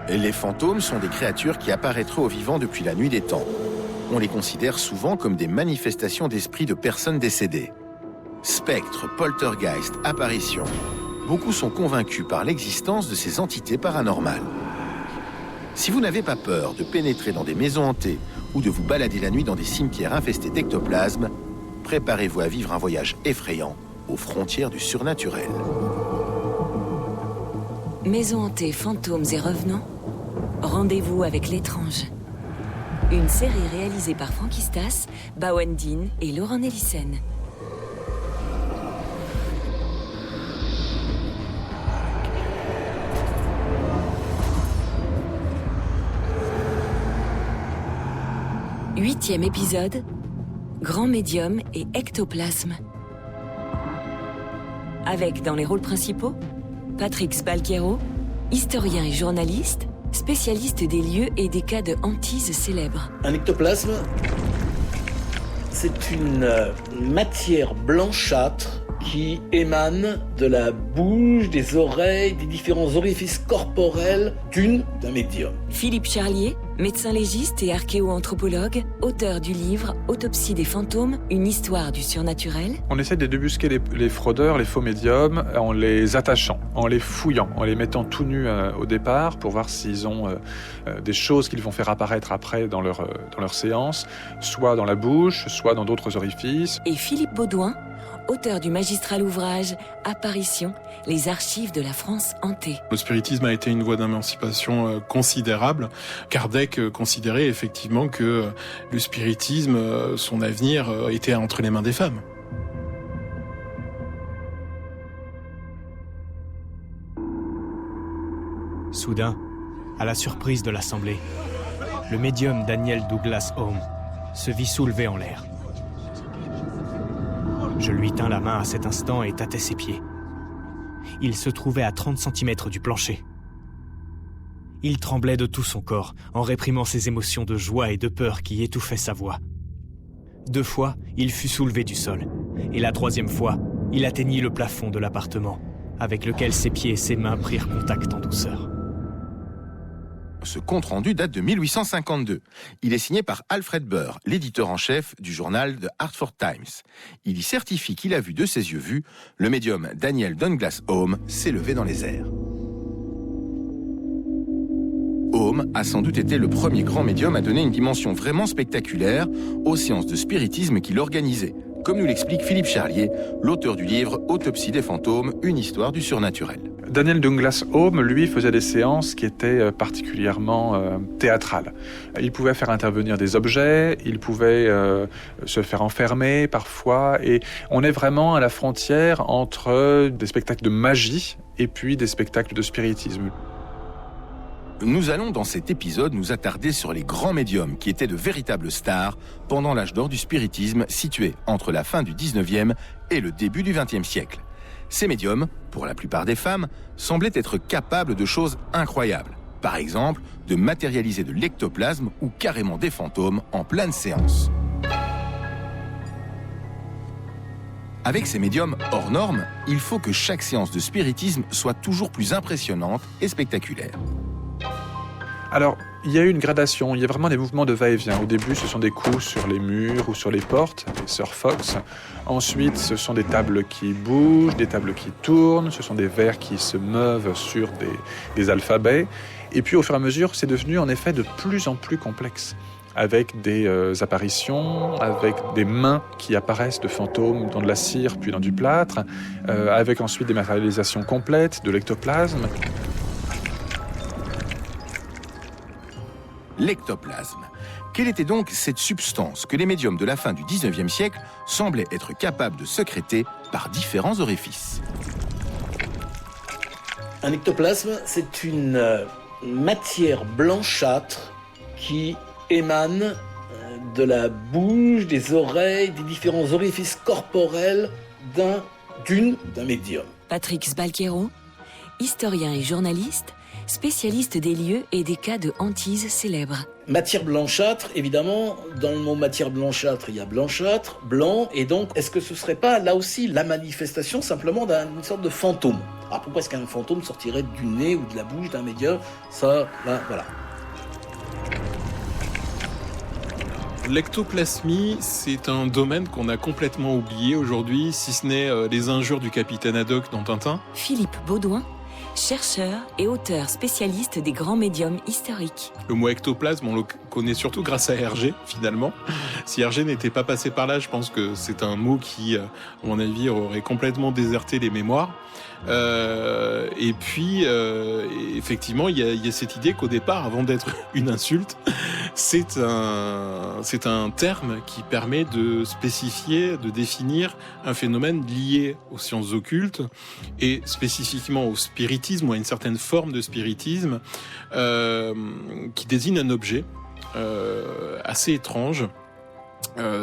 Les fantômes sont des créatures qui apparaîtraient aux vivants depuis la nuit des temps. On les considère souvent comme des manifestations d'esprits de personnes décédées. Spectres, poltergeists, apparitions. Beaucoup sont convaincus par l'existence de ces entités paranormales. Si vous n'avez pas peur de pénétrer dans des maisons hantées ou de vous balader la nuit dans des cimetières infestés d'ectoplasmes, préparez-vous à vivre un voyage effrayant aux frontières du surnaturel. Maisons hantées, fantômes et revenants, rendez-vous avec l'étrange. Une série réalisée par Frankistas, Bawendine et Laurent Nélissen. Huitième épisode, Grand médium et ectoplasme. Avec dans les rôles principaux, Patrick Sbalkero, historien et journaliste, spécialiste des lieux et des cas de hantises célèbres. Un ectoplasme, c'est une matière blanchâtre qui émane de la bouche, des oreilles, des différents orifices corporels d'un médium. Philippe Charlier, médecin légiste et archéo-anthropologue, auteur du livre Autopsie des fantômes, une histoire du surnaturel. On essaie de débusquer les fraudeurs, les faux médiums, en les attachant, en les fouillant, en les mettant tout nus au départ pour voir s'ils ont des choses qu'ils vont faire apparaître après dans leur séance, soit dans la bouche, soit dans d'autres orifices. Et Philippe Baudouin, auteur du magistral ouvrage Apparition, les archives de la France hantée. Le spiritisme a été une voie d'émancipation considérable. Kardec considérait effectivement que le spiritisme, son avenir était entre les mains des femmes. Soudain, à la surprise de l'assemblée, le médium Daniel Douglas Home se vit soulevé en l'air. Je lui tins la main à cet instant et tâtai ses pieds. Il se trouvait à 30 cm du plancher. Il tremblait de tout son corps, en réprimant ses émotions de joie et de peur qui étouffaient sa voix. 2 fois, il fut soulevé du sol. Et la 3e fois, il atteignit le plafond de l'appartement, avec lequel ses pieds et ses mains prirent contact en douceur. Ce compte-rendu date de 1852. Il est signé par Alfred Burr, l'éditeur en chef du journal The Hartford Times. Il y certifie qu'il a vu de ses yeux vus le médium Daniel Douglas Home s'élever dans les airs. Home a sans doute été le premier grand médium à donner une dimension vraiment spectaculaire aux séances de spiritisme qu'il organisait, comme nous l'explique Philippe Charlier, l'auteur du livre Autopsie des fantômes, une histoire du surnaturel. Daniel Douglas Home, lui, faisait des séances qui étaient particulièrement théâtrales. Il pouvait faire intervenir des objets, il pouvait se faire enfermer parfois, et on est vraiment à la frontière entre des spectacles de magie et puis des spectacles de spiritisme. Nous allons dans cet épisode nous attarder sur les grands médiums qui étaient de véritables stars pendant l'âge d'or du spiritisme situé entre la fin du 19e et le début du 20e siècle. Ces médiums, pour la plupart des femmes, semblaient être capables de choses incroyables. Par exemple, de matérialiser de l'ectoplasme ou carrément des fantômes en pleine séance. Avec ces médiums hors normes, il faut que chaque séance de spiritisme soit toujours plus impressionnante et spectaculaire. Alors, il y a eu une gradation, il y a vraiment des mouvements de va-et-vient. Au début, ce sont des coups sur les murs ou sur les portes, les Sir Fox. Ensuite, ce sont des tables qui bougent, des tables qui tournent, ce sont des verres qui se meuvent sur des alphabets. Et puis, au fur et à mesure, c'est devenu en effet de plus en plus complexe, avec des apparitions, avec des mains qui apparaissent de fantômes dans de la cire puis dans du plâtre, avec ensuite des matérialisations complètes de l'ectoplasme. L'ectoplasme. Quelle était donc cette substance que les médiums de la fin du 19e siècle semblaient être capables de sécréter par différents orifices? Un ectoplasme, c'est une matière blanchâtre qui émane de la bouche, des oreilles, des différents orifices corporels d'un médium. Patrick Sbalkero, historien et journaliste, spécialiste des lieux et des cas de hantises célèbres. Matière blanchâtre, évidemment, dans le mot matière blanchâtre, il y a blanchâtre, blanc, et donc, est-ce que ce serait pas, là aussi, la manifestation simplement d'une sorte de fantôme ? Alors pourquoi est-ce qu'un fantôme sortirait du nez ou de la bouche d'un médium ? Ça, là, voilà. L'ectoplasmie, c'est un domaine qu'on a complètement oublié aujourd'hui, si ce n'est les injures du capitaine Haddock dans Tintin. Philippe Baudouin, chercheur et auteur spécialiste des grands médiums historiques. Le mot ectoplasme, on le connaît surtout grâce à Hergé, finalement. Si Hergé n'était pas passé par là, je pense que c'est un mot qui, à mon avis, aurait complètement déserté les mémoires. Et puis, effectivement, il y a cette idée qu'au départ, avant d'être une insulte, c'est un terme qui permet de spécifier, de définir un phénomène lié aux sciences occultes et spécifiquement au spiritisme ou à une certaine forme de spiritisme qui désigne un objet assez étrange.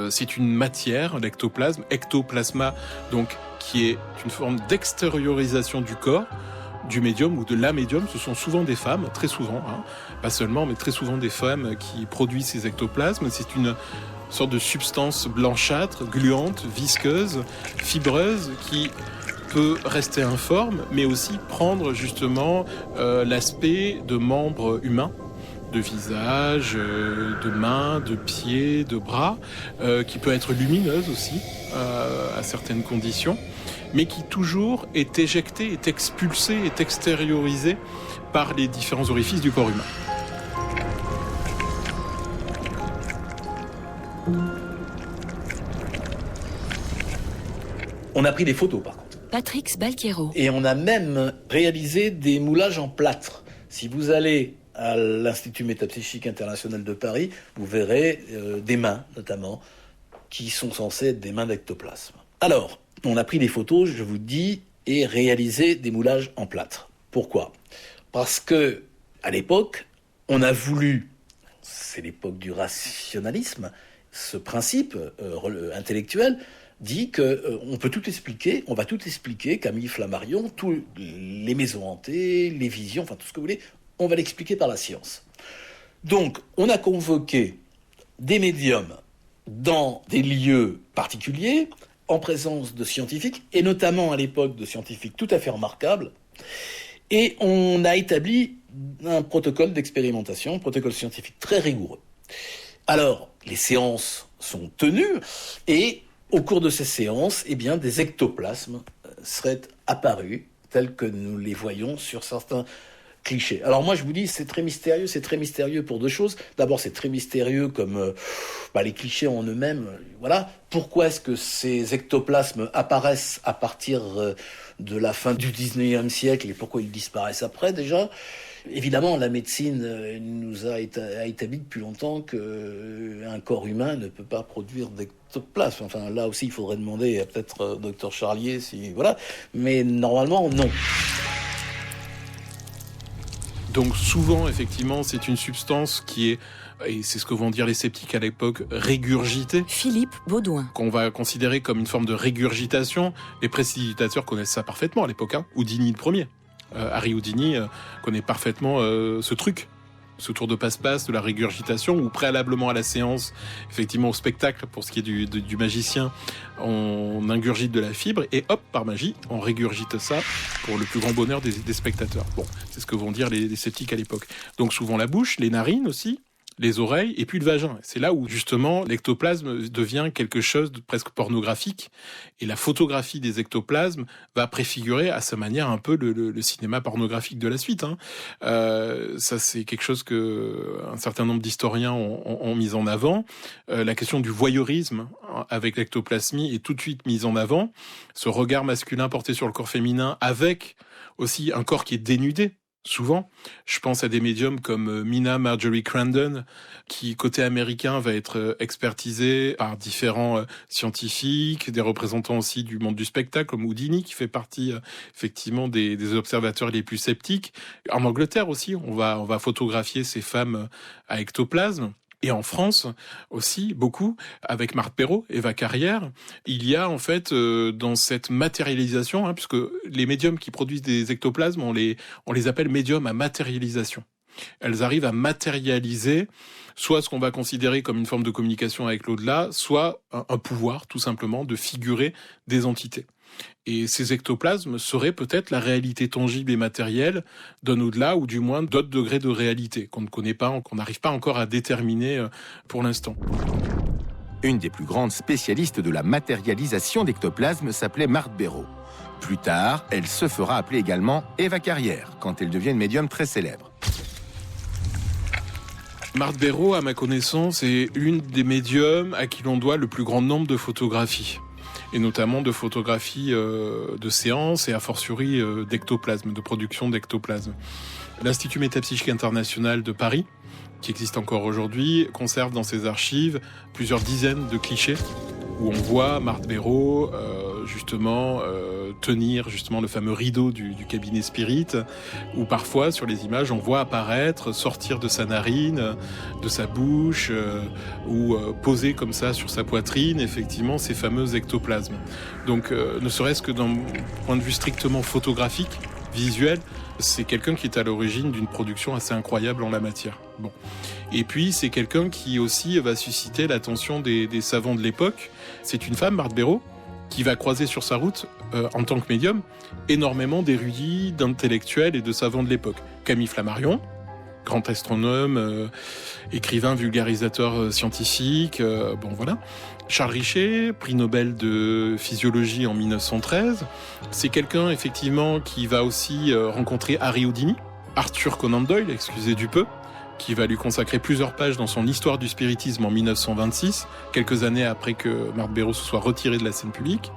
C'est une matière, l'ectoplasme, ectoplasma, donc qui est une forme d'extériorisation du corps du médium ou de la médium. Ce sont souvent des femmes, très souvent, pas seulement, mais très souvent des femmes qui produisent ces ectoplasmes. C'est une sorte de substance blanchâtre, gluante, visqueuse, fibreuse, qui peut rester informe, mais aussi prendre justement l'aspect de membres humains, de visage, de mains, de pieds, de bras, qui peut être lumineuse aussi à certaines conditions, mais qui toujours est éjectée, est expulsée, est extériorisée par les différents orifices du corps humain. On a pris des photos par contre. Patrick Sbalquero. Et on a même réalisé des moulages en plâtre. Si vous allez à l'Institut Métapsychique International de Paris, vous verrez des mains, notamment, qui sont censées être des mains d'ectoplasme. Alors, on a pris des photos, je vous dis, et réalisé des moulages en plâtre. Pourquoi ? Parce que, à l'époque, on a voulu, c'est l'époque du rationalisme, ce principe intellectuel dit qu'on peut tout expliquer, on va tout expliquer, Camille Flammarion, tous les maisons hantées, les visions, enfin tout ce que vous voulez, on va l'expliquer par la science. Donc, on a convoqué des médiums dans des lieux particuliers, en présence de scientifiques, et notamment à l'époque de scientifiques tout à fait remarquables, et on a établi un protocole d'expérimentation, un protocole scientifique très rigoureux. Alors, les séances sont tenues, et au cours de ces séances, eh bien, des ectoplasmes seraient apparus, tels que nous les voyons sur certains clichés. Alors moi je vous dis, c'est très mystérieux pour deux choses. D'abord c'est très mystérieux comme les clichés en eux-mêmes, voilà. Pourquoi est-ce que ces ectoplasmes apparaissent à partir de la fin du 19e siècle et pourquoi ils disparaissent après déjà ? Évidemment, la médecine nous a établi depuis longtemps qu'un corps humain ne peut pas produire d'ectoplasme. Enfin là aussi il faudrait demander à peut-être Dr Charlier si voilà, mais normalement non. Donc souvent, effectivement, c'est une substance qui est, et c'est ce que vont dire les sceptiques à l'époque, régurgitée. Philippe Baudouin. Qu'on va considérer comme une forme de régurgitation. Les prestidigitateurs connaissent ça parfaitement à l'époque. Houdini le premier. Harry Houdini connaît parfaitement ce truc. Ce tour de passe-passe de la régurgitation, où préalablement à la séance, effectivement au spectacle, pour ce qui est du magicien, on ingurgite de la fibre, et hop, par magie, on régurgite ça pour le plus grand bonheur des spectateurs. Bon, c'est ce que vont dire les sceptiques à l'époque. Donc souvent la bouche, les narines aussi, les oreilles, et puis le vagin. C'est là où, justement, l'ectoplasme devient quelque chose de presque pornographique, et la photographie des ectoplasmes va préfigurer à sa manière un peu le cinéma pornographique de la suite. Ça, c'est quelque chose que un certain nombre d'historiens ont mis en avant. La question du voyeurisme avec l'ectoplasmie est tout de suite mise en avant. Ce regard masculin porté sur le corps féminin avec aussi un corps qui est dénudé. Souvent, je pense à des médiums comme Mina Marjorie Crandon, qui, côté américain, va être expertisée par différents scientifiques, des représentants aussi du monde du spectacle, comme Houdini, qui fait partie effectivement des observateurs les plus sceptiques. En Angleterre aussi, on va photographier ces femmes à ectoplasme. Et en France aussi, beaucoup, avec Marthe Perrault, Eva Carrière, il y a en fait dans cette matérialisation, puisque les médiums qui produisent des ectoplasmes, on les appelle médiums à matérialisation. elles arrivent à matérialiser soit ce qu'on va considérer comme une forme de communication avec l'au-delà, soit un pouvoir, tout simplement, de figurer des entités. Et ces ectoplasmes seraient peut-être la réalité tangible et matérielle d'un au-delà, ou du moins d'autres degrés de réalité qu'on ne connaît pas, qu'on n'arrive pas encore à déterminer pour l'instant. Une des plus grandes spécialistes de la matérialisation d'ectoplasmes s'appelait Marthe Béraud. Plus tard, elle se fera appeler également Eva Carrière, quand elle devient une médium très célèbre. Marthe Béraud, à ma connaissance, est une des médiums à qui l'on doit le plus grand nombre de photographies. Et notamment de photographies de séances et a fortiori d'ectoplasmes, de production d'ectoplasmes. L'Institut Métapsychique International de Paris, qui existe encore aujourd'hui, conserve dans ses archives plusieurs dizaines de clichés où on voit Marthe Béraud tenir le fameux rideau du cabinet spirit, où parfois sur les images on voit apparaître, sortir de sa narine, de sa bouche, ou poser comme ça sur sa poitrine effectivement ces fameux ectoplasmes. Donc ne serait-ce que d'un point de vue strictement photographique, visuel, c'est quelqu'un qui est à l'origine d'une production assez incroyable en la matière. Bon. Et puis, c'est quelqu'un qui aussi va susciter l'attention des savants de l'époque. C'est une femme, Marthe Béraud, qui va croiser sur sa route, en tant que médium, énormément d'érudits, d'intellectuels et de savants de l'époque. Camille Flammarion, grand astronome, écrivain, vulgarisateur scientifique, Charles Richet, prix Nobel de physiologie en 1913. C'est quelqu'un, effectivement, qui va aussi rencontrer Harry Houdini, Arthur Conan Doyle, excusez du peu, qui va lui consacrer plusieurs pages dans son Histoire du spiritisme en 1926, quelques années après que Marthe Béraud se soit retirée de la scène publique.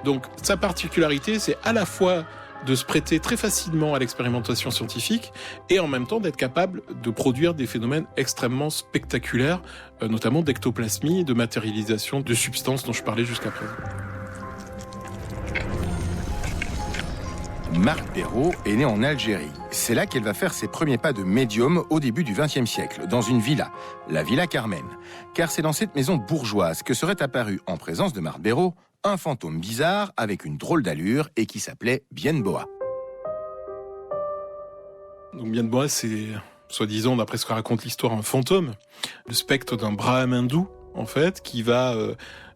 Donc, sa particularité, c'est à la fois de se prêter très facilement à l'expérimentation scientifique et en même temps d'être capable de produire des phénomènes extrêmement spectaculaires, notamment d'ectoplasmie, de matérialisation de substances dont je parlais jusqu'à présent. Marthe Béraud est née en Algérie. C'est là qu'elle va faire ses premiers pas de médium au début du XXe siècle, dans une villa, la Villa Carmen. Car c'est dans cette maison bourgeoise que serait apparu, en présence de Marthe Béraud, un fantôme bizarre avec une drôle d'allure et qui s'appelait Bien-Boa. Donc Bien-Boa, c'est, soi-disant, d'après ce que raconte l'histoire, un fantôme, le spectre d'un brahmin hindou, en fait, qui va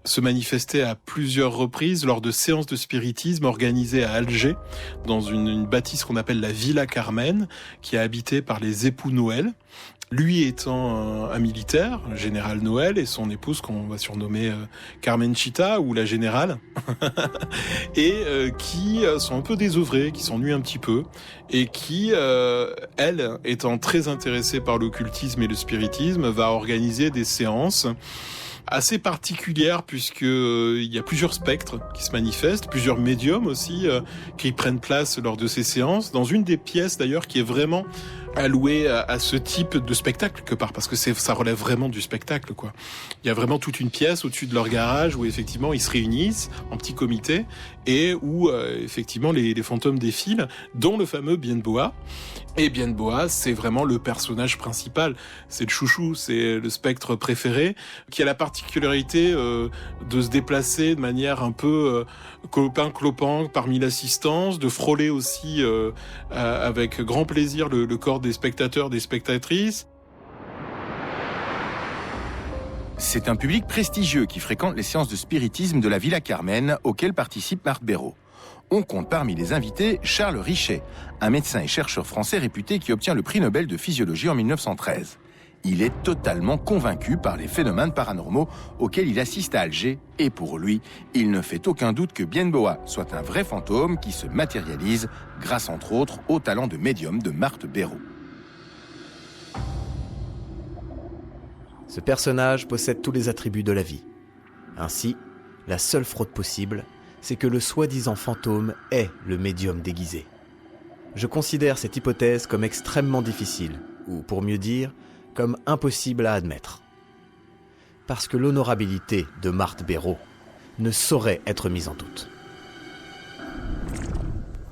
se manifester à plusieurs reprises lors de séances de spiritisme organisées à Alger, dans une bâtisse qu'on appelle la Villa Carmen, qui est habitée par les époux Noël. Lui étant un militaire, le général Noël, et son épouse qu'on va surnommer Carmenchita, ou la générale, et qui sont un peu désœuvrés, qui s'ennuient un petit peu, et qui, elle, étant très intéressée par l'occultisme et le spiritisme, va organiser des séances assez particulière, puisque il y a plusieurs spectres qui se manifestent, plusieurs médiums aussi qui prennent place lors de ces séances, dans une des pièces d'ailleurs qui est vraiment allouée à ce type de spectacle quelque part, parce que ça relève vraiment du spectacle, quoi. Il y a vraiment toute une pièce au-dessus de leur garage où effectivement ils se réunissent en petit comité et où effectivement les fantômes défilent, dont le fameux Bien-Boa. Et Bien-Boa, c'est vraiment le personnage principal, c'est le chouchou, c'est le spectre préféré, qui a la particularité de se déplacer de manière un peu clopin-clopant parmi l'assistance, de frôler aussi avec grand plaisir le corps des spectateurs, des spectatrices. C'est un public prestigieux qui fréquente les séances de spiritisme de la Villa Carmen, auxquelles participe Marthe Béraud. On compte parmi les invités Charles Richet, un médecin et chercheur français réputé qui obtient le prix Nobel de physiologie en 1913. Il est totalement convaincu par les phénomènes paranormaux auxquels il assiste à Alger, et pour lui, il ne fait aucun doute que Bien-Boa soit un vrai fantôme qui se matérialise grâce entre autres au talent de médium de Marthe Béraud. Ce personnage possède tous les attributs de la vie. Ainsi, la seule fraude possible, c'est que le soi-disant fantôme est le médium déguisé. Je considère cette hypothèse comme extrêmement difficile, ou pour mieux dire, comme impossible à admettre. Parce que l'honorabilité de Marthe Béraud ne saurait être mise en doute.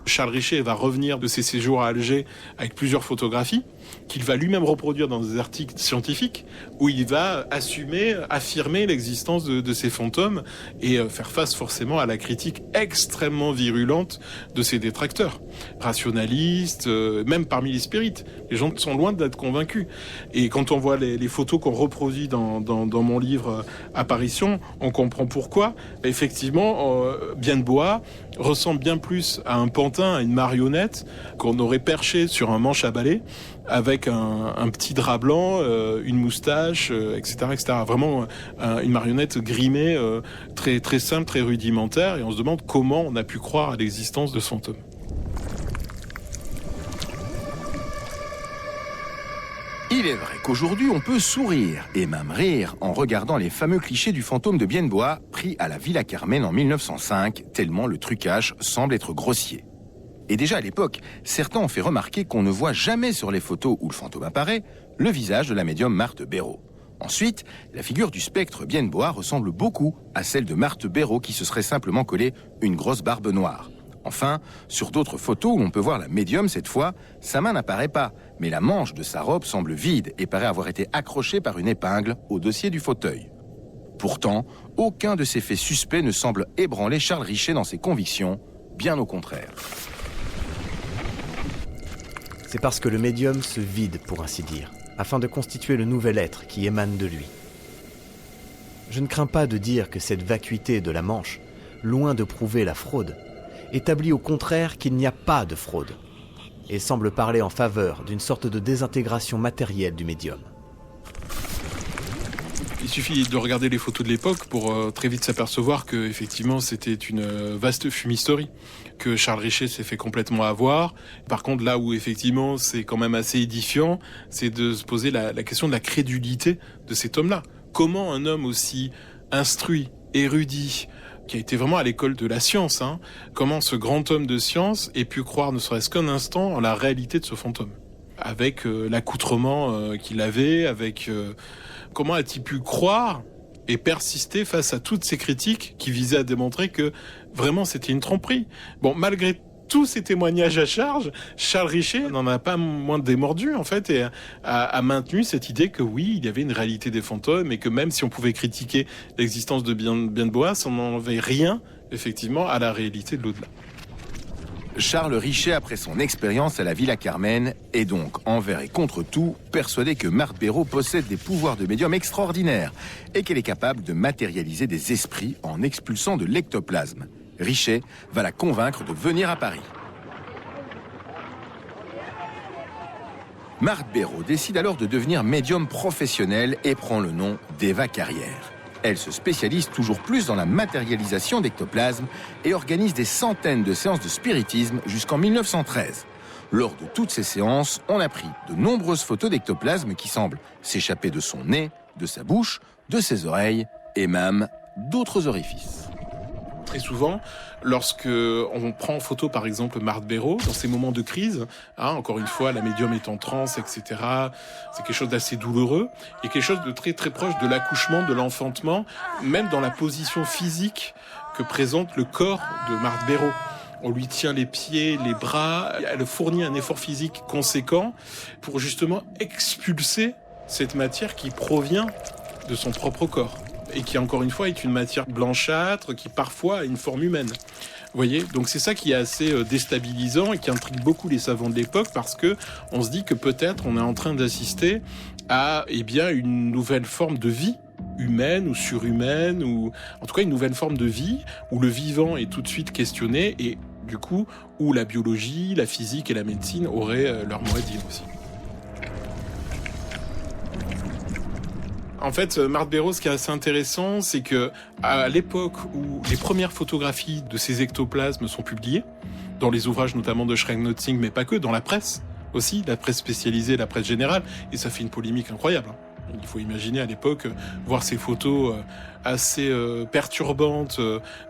Charles Richet va revenir de ses séjours à Alger avec plusieurs photographies qu'il va lui-même reproduire dans des articles scientifiques où il va affirmer l'existence de ces fantômes et faire face forcément à la critique extrêmement virulente de ses détracteurs, rationalistes, même parmi les spirites. Les gens sont loin d'être convaincus. Et quand on voit les photos qu'on reproduit dans mon livre Apparition, on comprend pourquoi. Effectivement, Bienne-Bois ressemble bien plus à un pantin, à une marionnette qu'on aurait perché sur un manche à balai avec un petit drap blanc, une moustache, etc., etc. Vraiment une marionnette grimée, très, très simple, très rudimentaire, et on se demande comment on a pu croire à l'existence de ce fantôme. Il est vrai qu'aujourd'hui, on peut sourire et même rire en regardant les fameux clichés du fantôme de Bienne-Bois pris à la Villa Carmen en 1905, tellement le trucage semble être grossier. Et déjà à l'époque, certains ont fait remarquer qu'on ne voit jamais sur les photos où le fantôme apparaît le visage de la médium Marthe Béraud. Ensuite, la figure du spectre Bienne-Bois ressemble beaucoup à celle de Marthe Béraud qui se serait simplement collé une grosse barbe noire. Enfin, sur d'autres photos où l'on peut voir la médium cette fois, sa main n'apparaît pas, mais la manche de sa robe semble vide et paraît avoir été accrochée par une épingle au dossier du fauteuil. Pourtant, aucun de ces faits suspects ne semble ébranler Charles Richet dans ses convictions, bien au contraire. C'est parce que le médium se vide, pour ainsi dire, afin de constituer le nouvel être qui émane de lui. Je ne crains pas de dire que cette vacuité de la manche, loin de prouver la fraude, établit au contraire qu'il n'y a pas de fraude, et semble parler en faveur d'une sorte de désintégration matérielle du médium. Il suffit de regarder les photos de l'époque pour très vite s'apercevoir que effectivement c'était une vaste fumisterie, que Charles Richet s'est fait complètement avoir. Par contre, là où effectivement c'est quand même assez édifiant, c'est de se poser la question de la crédulité de cet homme-là. Comment un homme aussi instruit, érudit, qui a été vraiment à l'école de la science, comment ce grand homme de science ait pu croire ne serait-ce qu'un instant en la réalité de ce fantôme, avec l'accoutrement qu'il avait, avec comment a-t-il pu croire et persister face à toutes ces critiques qui visaient à démontrer que vraiment c'était une tromperie. Bon, malgré tous ces témoignages à charge, Charles Richet n'en a pas moins démordu, en fait, et a maintenu cette idée que oui, il y avait une réalité des fantômes, et que même si on pouvait critiquer l'existence de Bienne-Bois, ça n'enlevait rien, effectivement, à la réalité de l'au-delà. Charles Richet, après son expérience à la Villa Carmen, est donc, envers et contre tout, persuadé que Marthe Béraud possède des pouvoirs de médium extraordinaires et qu'elle est capable de matérialiser des esprits en expulsant de l'ectoplasme. Richet va la convaincre de venir à Paris. Marthe Béraud décide alors de devenir médium professionnel et prend le nom d'Eva Carrière. Elle se spécialise toujours plus dans la matérialisation d'ectoplasme et organise des centaines de séances de spiritisme jusqu'en 1913. Lors de toutes ces séances, on a pris de nombreuses photos d'ectoplasme qui semblent s'échapper de son nez, de sa bouche, de ses oreilles et même d'autres orifices. Très souvent, lorsque on prend en photo, par exemple, Marthe Béraud, dans ces moments de crise, encore une fois, la médium est en transe, etc., c'est quelque chose d'assez douloureux, et quelque chose de très très proche de l'accouchement, de l'enfantement, même dans la position physique que présente le corps de Marthe Béraud. On lui tient les pieds, les bras, elle fournit un effort physique conséquent pour justement expulser cette matière qui provient de son propre corps. Et qui, encore une fois, est une matière blanchâtre qui, parfois, a une forme humaine. Vous voyez ? Donc c'est ça qui est assez déstabilisant et qui intrigue beaucoup les savants de l'époque parce que on se dit que peut-être on est en train d'assister à une nouvelle forme de vie humaine ou surhumaine, ou en tout cas une nouvelle forme de vie où le vivant est tout de suite questionné et du coup où la biologie, la physique et la médecine auraient leur mot à dire aussi. En fait, Marthe Béraud, ce qui est assez intéressant, c'est que à l'époque où les premières photographies de ces ectoplasmes sont publiées, dans les ouvrages notamment de Schrenk-Notzing, mais pas que, dans la presse aussi, la presse spécialisée, la presse générale, et ça fait une polémique incroyable. Il faut imaginer à l'époque voir ces photos assez perturbantes,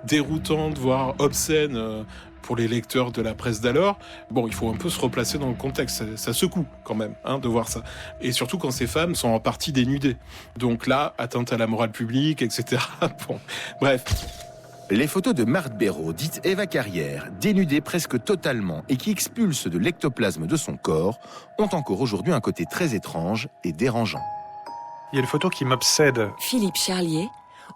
déroutantes, voire obscènes pour les lecteurs de la presse d'alors. Bon, il faut un peu se replacer dans le contexte. Ça secoue quand même de voir ça. Et surtout quand ces femmes sont en partie dénudées. Donc là, atteinte à la morale publique, etc. Bon, bref. Les photos de Marthe Béraud, dite Eva Carrière, dénudée presque totalement et qui expulse de l'ectoplasme de son corps, ont encore aujourd'hui un côté très étrange et dérangeant. Il y a une photo qui m'obsède. Philippe Charlier,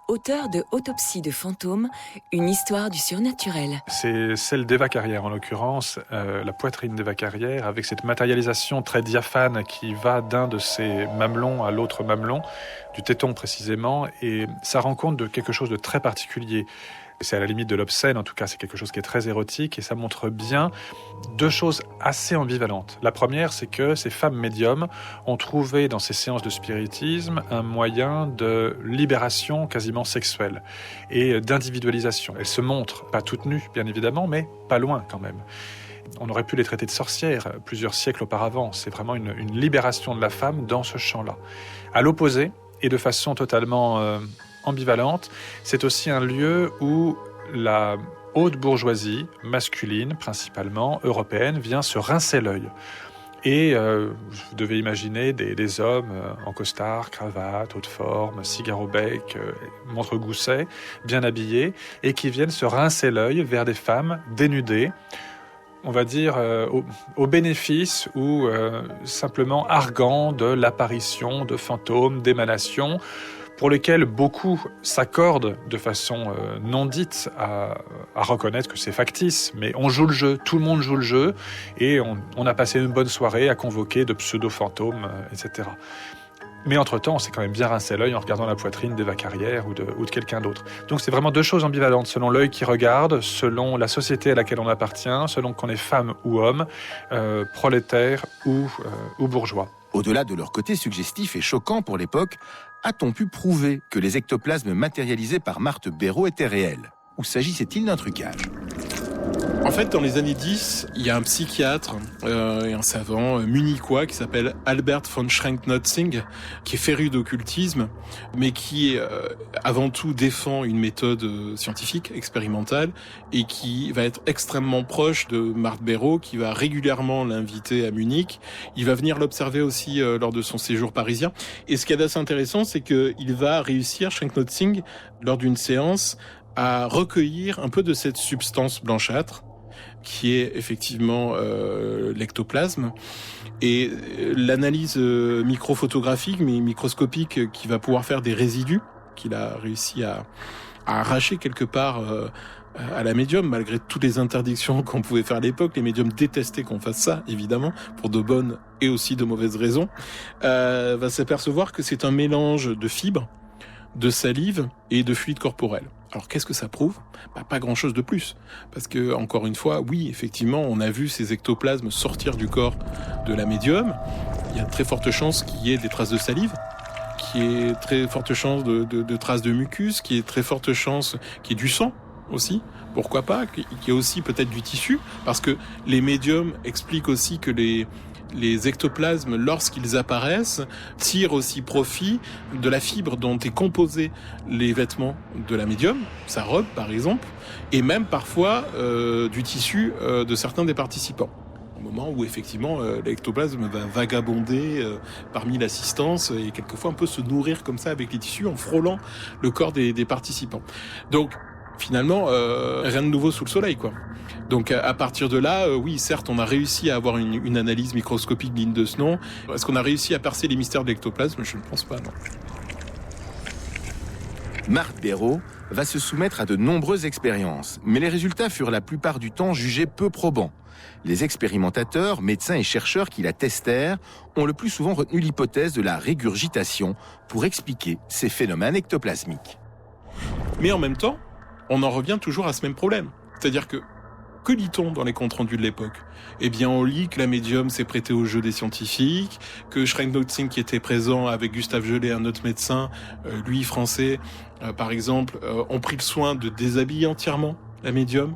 auteur de Autopsie de fantômes, une histoire du surnaturel. C'est celle d'Eva Carrière, en l'occurrence, la poitrine d'Eva Carrière, avec cette matérialisation très diaphane qui va d'un de ses mamelons à l'autre mamelon, du téton précisément, et ça rend compte de quelque chose de très particulier. C'est à la limite de l'obscène, en tout cas c'est quelque chose qui est très érotique, et ça montre bien deux choses assez ambivalentes. La première, c'est que ces femmes médiums ont trouvé dans ces séances de spiritisme un moyen de libération quasiment sexuelle et d'individualisation. Elles se montrent, pas toutes nues bien évidemment, mais pas loin quand même. On aurait pu les traiter de sorcières plusieurs siècles auparavant. C'est vraiment une libération de la femme dans ce champ-là. À l'opposé, et de façon totalement ambivalente, c'est aussi un lieu où la haute bourgeoisie, masculine principalement, européenne, vient se rincer l'œil. Et vous devez imaginer des hommes en costard, cravate, haute forme, cigare au bec, montre gousset, bien habillés, et qui viennent se rincer l'œil vers des femmes dénudées, on va dire, au bénéfice ou simplement arguant de l'apparition de fantômes, d'émanations, pour lesquels beaucoup s'accordent de façon non dite à reconnaître que c'est factice. Mais on joue le jeu, tout le monde joue le jeu, et on a passé une bonne soirée à convoquer de pseudo-fantômes, etc. Mais entre-temps, on s'est quand même bien rincé l'œil en regardant la poitrine d'Eva Carrière ou de quelqu'un d'autre. Donc c'est vraiment deux choses ambivalentes, selon l'œil qui regarde, selon la société à laquelle on appartient, selon qu'on est femme ou homme, prolétaire ou bourgeois. Au-delà de leur côté suggestif et choquant pour l'époque, a-t-on pu prouver que les ectoplasmes matérialisés par Marthe Béraud étaient réels? Ou s'agissait-il d'un trucage? En fait, dans les années 10, il y a un psychiatre et un savant munichois qui s'appelle Albert von Schrenck-Notzing, qui est féru d'occultisme, mais qui avant tout défend une méthode scientifique, expérimentale, et qui va être extrêmement proche de Marthe Béraud, qui va régulièrement l'inviter à Munich. Il va venir l'observer aussi lors de son séjour parisien. Et ce qui est assez intéressant, c'est qu'il va réussir, Schrenck-Notzing, lors d'une séance, à recueillir un peu de cette substance blanchâtre, qui est effectivement l'ectoplasme, et l'analyse microphotographique, mais microscopique, qui va pouvoir faire des résidus, qu'il a réussi à arracher quelque part à la médium, malgré toutes les interdictions qu'on pouvait faire à l'époque. Les médiums détestaient qu'on fasse ça, évidemment, pour de bonnes et aussi de mauvaises raisons, va s'apercevoir que c'est un mélange de fibres, de salive et de fluide corporel. Alors qu'est-ce que ça prouve ? Pas grand-chose de plus. Parce que, encore une fois, oui, effectivement, on a vu ces ectoplasmes sortir du corps de la médium. Il y a de très fortes chances qu'il y ait des traces de salive, qu'il y ait très forte chance de traces de mucus, qu'il y ait très forte chance qu'il y ait du sang aussi. Pourquoi pas ? Qu'il y ait aussi peut-être du tissu. Parce que les médiums expliquent aussi que les ectoplasmes, lorsqu'ils apparaissent, tirent aussi profit de la fibre dont est composé les vêtements de la médium, sa robe par exemple, et même parfois du tissu de certains des participants. Au moment où effectivement l'ectoplasme va vagabonder parmi l'assistance et quelquefois un peu se nourrir comme ça avec les tissus en frôlant le corps des participants. Donc finalement, rien de nouveau sous le soleil, quoi. Donc à partir de là, oui, certes, on a réussi à avoir une analyse microscopique digne de ce nom. Est-ce qu'on a réussi à percer les mystères de l'ectoplasme ? Je ne pense pas, non. Marthe Béraud va se soumettre à de nombreuses expériences, mais les résultats furent la plupart du temps jugés peu probants. Les expérimentateurs, médecins et chercheurs qui la testèrent ont le plus souvent retenu l'hypothèse de la régurgitation pour expliquer ces phénomènes ectoplasmiques. Mais en même temps, on en revient toujours à ce même problème. C'est-à-dire que lit-on dans les comptes rendus de l'époque ? Eh bien, on lit que la médium s'est prêtée au jeu des scientifiques, que Schrenck-Notzing, qui était présent avec Gustave Gelé, un autre médecin, lui français, par exemple, ont pris le soin de déshabiller entièrement la médium,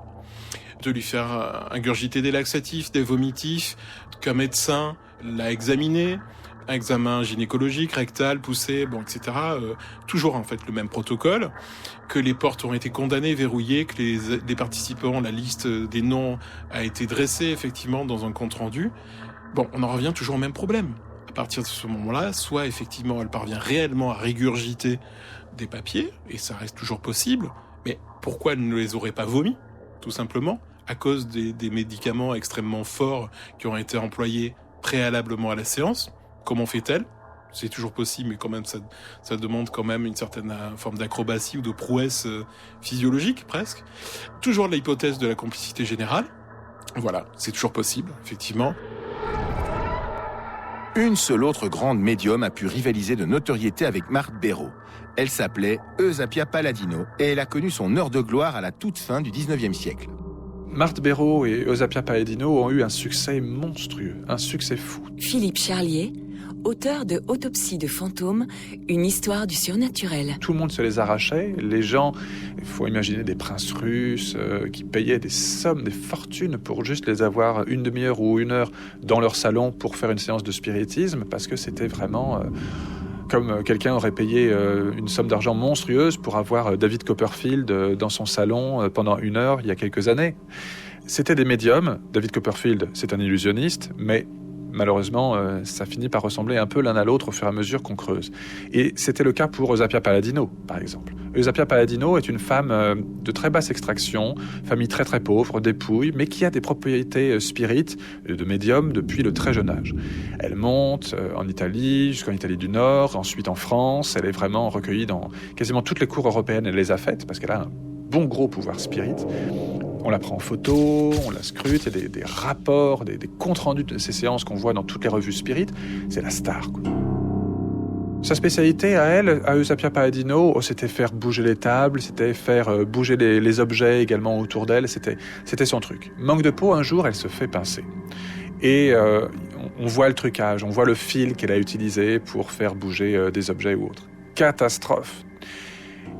de lui faire ingurgiter des laxatifs, des vomitifs, qu'un médecin l'a examiné, un examen gynécologique, rectal, poussé, bon, etc. Toujours en fait le même protocole, que les portes ont été condamnées, verrouillées, que les participants, la liste des noms a été dressée effectivement dans un compte rendu. Bon, on en revient toujours au même problème. À partir de ce moment-là, soit effectivement elle parvient réellement à régurgiter des papiers, et ça reste toujours possible, mais Pourquoi elle ne les aurait pas vomis, tout simplement, à cause des médicaments extrêmement forts qui ont été employés préalablement à la séance? Comment fait-elle? C'est toujours possible, mais quand même, ça demande quand même une certaine forme d'acrobatie ou de prouesse physiologique, presque. Toujours l'hypothèse de la complicité générale. Voilà, c'est toujours possible, effectivement. Une seule autre grande médium a pu rivaliser de notoriété avec Marthe Béraud. Elle s'appelait Eusapia Palladino et elle a connu son heure de gloire à la toute fin du 19e siècle. Marthe Béraud et Eusapia Palladino ont eu un succès monstrueux, un succès fou. Philippe Charlier, auteur de Autopsie de fantômes, une histoire du surnaturel. Tout le monde se les arrachait. Les gens, il faut imaginer des princes russes qui payaient des sommes, des fortunes pour juste les avoir une demi-heure ou une heure dans leur salon pour faire une séance de spiritisme, parce que c'était vraiment... comme quelqu'un aurait payé une somme d'argent monstrueuse pour avoir David Copperfield dans son salon pendant une heure il y a quelques années. C'était des médiums. David Copperfield, c'est un illusionniste, mais malheureusement, ça finit par ressembler un peu l'un à l'autre au fur et à mesure qu'on creuse. Et c'était le cas pour Eusapia Palladino, par exemple. Eusapia Palladino est une femme de très basse extraction, famille très très pauvre, dépouille, mais qui a des propriétés spirites de médium depuis le très jeune âge. Elle monte en Italie, jusqu'en Italie du Nord, ensuite en France. Elle est vraiment recueillie dans quasiment toutes les cours européennes. Elle les a faites parce qu'elle a un bon gros pouvoir spirit. On la prend en photo, on la scrute, il y a des rapports, des comptes rendus de ces séances qu'on voit dans toutes les revues spirit. C'est la star, quoi. Sa spécialité à elle, à Eusapia Palladino, c'était faire bouger les tables, c'était faire bouger les objets également autour d'elle, c'était son truc. Manque de peau, un jour, elle se fait pincer. Et on voit le trucage, on voit le fil qu'elle a utilisé pour faire bouger des objets ou autres. Catastrophe.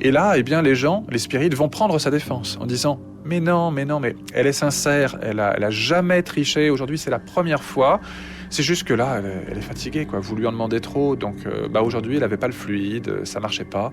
Et là, eh bien, les gens, les spirites, vont prendre sa défense en disant « Mais non, mais elle est sincère, elle a jamais triché, aujourd'hui c'est la première fois, c'est juste que là, elle est fatiguée, quoi. Vous lui en demandez trop, donc aujourd'hui elle n'avait pas le fluide, ça marchait pas,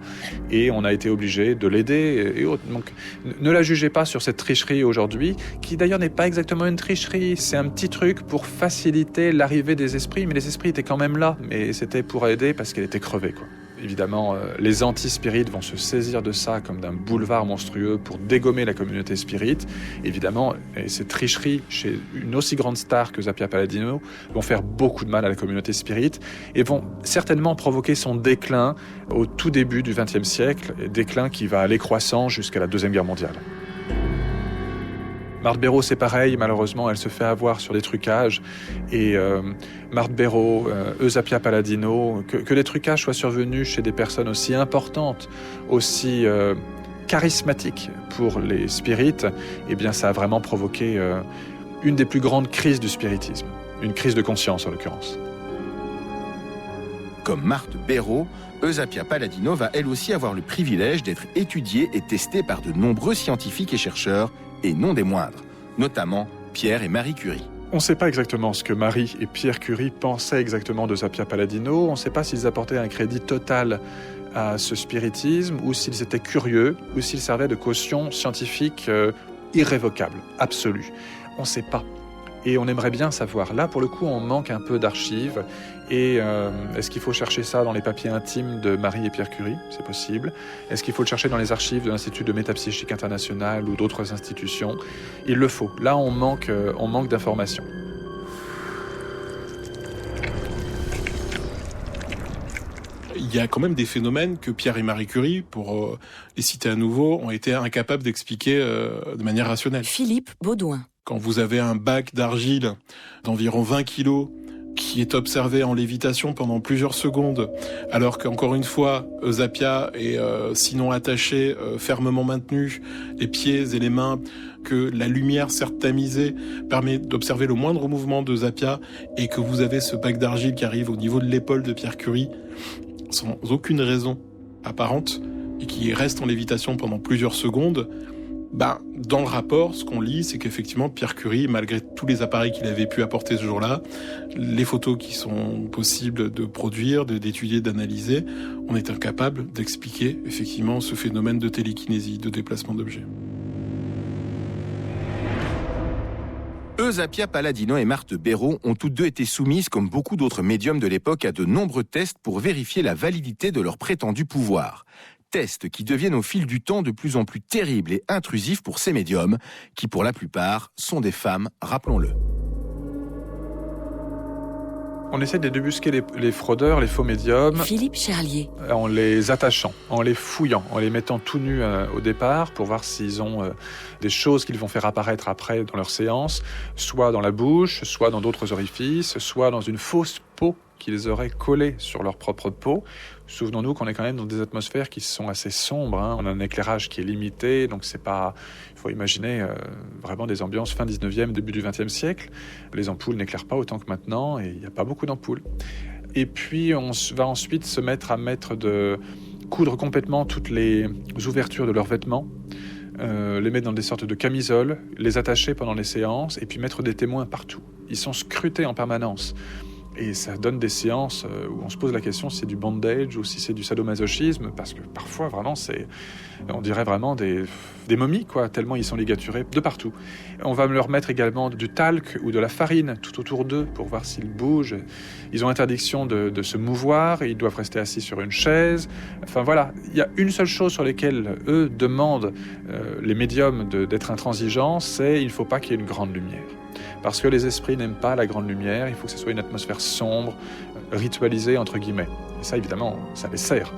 et on a été obligé de l'aider et autres. Donc ne la jugez pas sur cette tricherie aujourd'hui, qui d'ailleurs n'est pas exactement une tricherie, c'est un petit truc pour faciliter l'arrivée des esprits, mais les esprits étaient quand même là, mais c'était pour aider parce qu'elle était crevée, quoi. Évidemment, les anti-spirites vont se saisir de ça comme d'un boulevard monstrueux pour dégommer la communauté spirit. Évidemment, et ces tricheries chez une aussi grande star que Eusapia Palladino vont faire beaucoup de mal à la communauté spirit et vont certainement provoquer son déclin au tout début du XXe siècle, déclin qui va aller croissant jusqu'à la Deuxième Guerre mondiale. Marthe Béraud, c'est pareil, malheureusement, elle se fait avoir sur des trucages. Et Marthe Béraud, Eusapia Palladino, que les trucages soient survenus chez des personnes aussi importantes, aussi charismatiques pour les spirites, eh bien, ça a vraiment provoqué une des plus grandes crises du spiritisme. Une crise de conscience, en l'occurrence. Comme Marthe Béraud, Eusapia Palladino va elle aussi avoir le privilège d'être étudiée et testée par de nombreux scientifiques et chercheurs, et non des moindres, notamment Pierre et Marie Curie. On ne sait pas exactement ce que Marie et Pierre Curie pensaient exactement d'Eusapia Palladino, on ne sait pas s'ils apportaient un crédit total à ce spiritisme, ou s'ils étaient curieux, ou s'ils servaient de caution scientifique irrévocable, absolue. On ne sait pas. Et on aimerait bien savoir. Là, pour le coup, on manque un peu d'archives. Et est-ce qu'il faut chercher ça dans les papiers intimes de Marie et Pierre Curie? C'est possible. Est-ce qu'il faut le chercher dans les archives de l'Institut de métapsychique international ou d'autres institutions? Il le faut. Là, on manque d'informations. Il y a quand même des phénomènes que Pierre et Marie Curie, pour les citer à nouveau, ont été incapables d'expliquer de manière rationnelle. Philippe Baudouin. Quand vous avez un bac d'argile d'environ 20 kilos qui est observé en lévitation pendant plusieurs secondes, alors qu'encore une fois, Eusapia est sinon attachée, fermement maintenue, les pieds et les mains, que la lumière, certes tamisée, permet d'observer le moindre mouvement d'Eusapia, et que vous avez ce bac d'argile qui arrive au niveau de l'épaule de Pierre Curie, sans aucune raison apparente, et qui reste en lévitation pendant plusieurs secondes, dans le rapport, ce qu'on lit, c'est qu'effectivement, Pierre Curie, malgré tous les appareils qu'il avait pu apporter ce jour-là, les photos qui sont possibles de produire, d'étudier, d'analyser, on est incapable d'expliquer effectivement ce phénomène de télékinésie, de déplacement d'objets. Eusapia Palladino et Marthe Béraud ont toutes deux été soumises, comme beaucoup d'autres médiums de l'époque, à de nombreux tests pour vérifier la validité de leur prétendu pouvoir. tests qui deviennent au fil du temps de plus en plus terribles et intrusifs pour ces médiums, qui pour la plupart sont des femmes, rappelons-le. On essaie de débusquer les fraudeurs, les faux médiums, Philippe Charlier. en les attachant, en les fouillant, en les mettant tout nus au départ pour voir s'ils ont des choses qu'ils vont faire apparaître après dans leur séance, soit dans la bouche, soit dans d'autres orifices, soit dans une fausse peau qu'ils auraient collée sur leur propre peau. Souvenons-nous qu'on est quand même dans des atmosphères qui sont assez sombres, hein. On a un éclairage qui est limité, donc c'est pas... Il faut imaginer vraiment des ambiances fin 19e, début du 20e siècle. Les ampoules n'éclairent pas autant que maintenant et il n'y a pas beaucoup d'ampoules. Et puis on va ensuite se mettre à coudre complètement toutes les ouvertures de leurs vêtements, les mettre dans des sortes de camisoles, les attacher pendant les séances et puis mettre des témoins partout. Ils sont scrutés en permanence. Et ça donne des séances où on se pose la question si c'est du bondage ou si c'est du sadomasochisme, parce que parfois, vraiment, on dirait vraiment des momies, quoi, tellement ils sont ligaturés de partout. On va leur mettre également du talc ou de la farine tout autour d'eux pour voir s'ils bougent. Ils ont interdiction de se mouvoir, ils doivent rester assis sur une chaise. Enfin voilà, il y a une seule chose sur laquelle eux demandent les médiums d'être intransigeants, c'est il ne faut pas qu'il y ait une grande lumière. Parce que les esprits n'aiment pas la grande lumière, il faut que ce soit une atmosphère sombre, ritualisée entre guillemets. Et ça, évidemment, ça les sert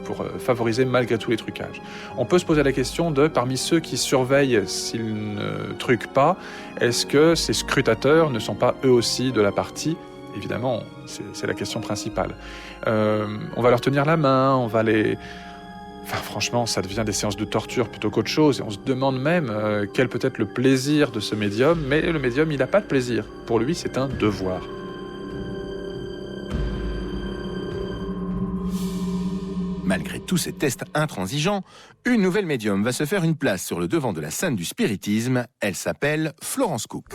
pour favoriser malgré tout les trucages. On peut se poser la question parmi ceux qui surveillent s'ils ne truquent pas, est-ce que ces scrutateurs ne sont pas eux aussi de la partie ? Évidemment, c'est la question principale. On va leur tenir la main, on va les... Enfin, franchement, ça devient des séances de torture plutôt qu'autre chose. Et on se demande même quel peut être le plaisir de ce médium. Mais le médium, il n'a pas de plaisir. Pour lui, c'est un devoir. Malgré tous ces tests intransigeants, une nouvelle médium va se faire une place sur le devant de la scène du spiritisme. Elle s'appelle Florence Cook.